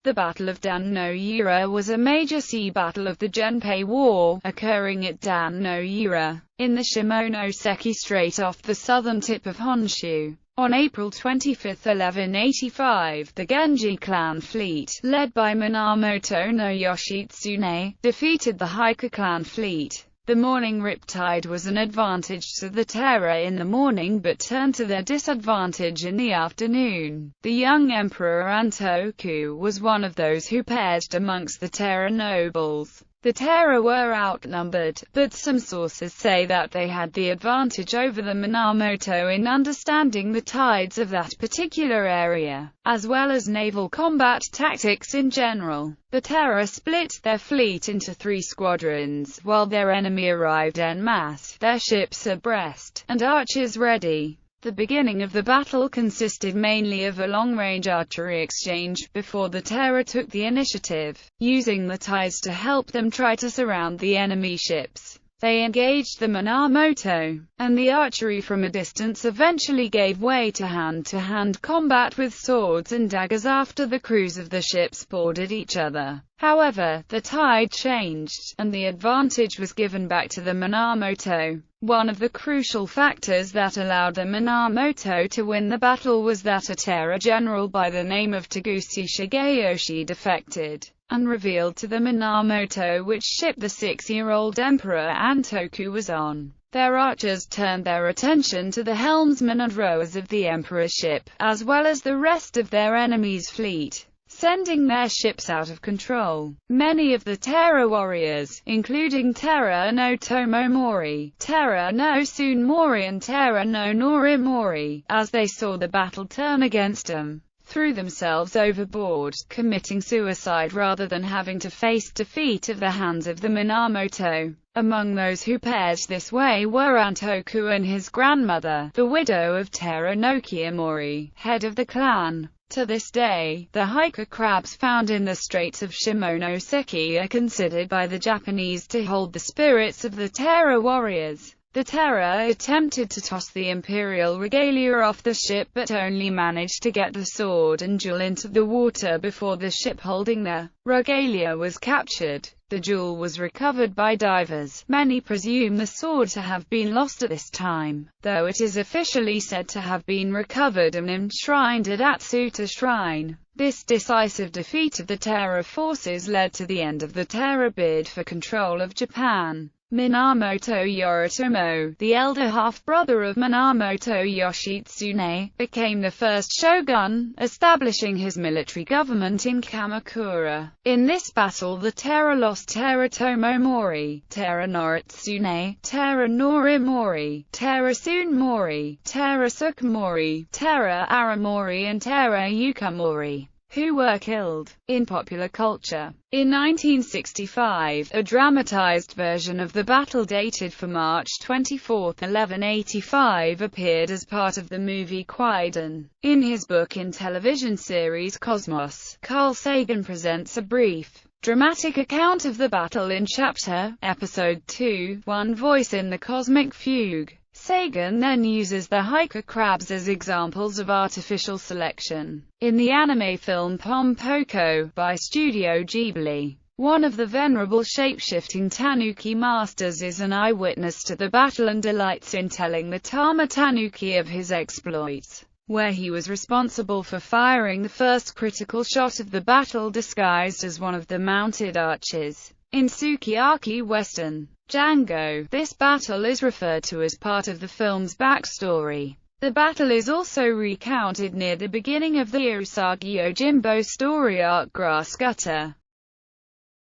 The Battle of Dan-no-ura was a major sea battle of the Genpei War, occurring at Dan-no-ura, in the Shimonoseki Strait off the southern tip of Honshu. On April 25, 1185, the Genji clan fleet, led by Minamoto no Yoshitsune, defeated the Heike clan fleet. The morning riptide was an advantage to the Terra in the morning but turned to their disadvantage in the afternoon. The young Emperor Antoku was one of those who perished amongst the Terra nobles. The Terra were outnumbered, but some sources say that they had the advantage over the Minamoto in understanding the tides of that particular area, as well as naval combat tactics in general. The Terra split their fleet into 3 squadrons, while their enemy arrived en masse, their ships abreast, and archers ready. The beginning of the battle consisted mainly of a long-range archery exchange, before the Terra took the initiative, using the tides to help them try to surround the enemy ships. They engaged the Minamoto, and the archery from a distance eventually gave way to hand-to-hand combat with swords and daggers after the crews of the ships boarded each other. However, the tide changed, and the advantage was given back to the Minamoto. One of the crucial factors that allowed the Minamoto to win the battle was that a Terra general by the name of Taguchi Shigeyoshi defected, and revealed to the Minamoto which ship the 6-year-old Emperor Antoku was on. Their archers turned their attention to the helmsmen and rowers of the Emperor's ship, as well as the rest of their enemy's fleet, sending their ships out of control. Many of the Terra warriors, including Terra no Tomomori, Terra no Tsunemori and Terra no Norimori, as they saw the battle turn against them, threw themselves overboard, committing suicide rather than having to face defeat at the hands of the Minamoto. Among those who perished this way were Antoku and his grandmother, the widow of Terra no Kiyomori, head of the clan. To this day, the Heike crabs found in the Straits of Shimonoseki are considered by the Japanese to hold the spirits of the Terra warriors. The Terra attempted to toss the imperial regalia off the ship but only managed to get the sword and jewel into the water before the ship holding the regalia was captured. The jewel was recovered by divers. Many presume the sword to have been lost at this time, though it is officially said to have been recovered and enshrined at Atsuta Shrine. This decisive defeat of the Terra forces led to the end of the Terra bid for control of Japan. Minamoto Yoritomo, the elder half-brother of Minamoto Yoshitsune, became the first shogun, establishing his military government in Kamakura. In this battle the Terra lost Terra Tomomori, Terra Noritsune, Terra Norimori, Terra Tsunemori, Terra Sukimori, Terra Aramori and Terra Yukamori, who were killed. In popular culture, in 1965, a dramatized version of the battle dated for March 24, 1185 appeared as part of the movie Kwaidan. In his book and television series Cosmos, Carl Sagan presents a brief, dramatic account of the battle in Chapter, Episode 2, One Voice in the Cosmic Fugue. Sagan then uses the Heike crabs as examples of artificial selection. In the anime film Pom Poko, by Studio Ghibli, one of the venerable shape-shifting Tanuki masters is an eyewitness to the battle and delights in telling the Tama Tanuki of his exploits, where he was responsible for firing the first critical shot of the battle disguised as one of the mounted archers. In Sukiyaki Western Django, this battle is referred to as part of the film's backstory. The battle is also recounted near the beginning of the Usagi Yojimbo story arc Grass Gutter.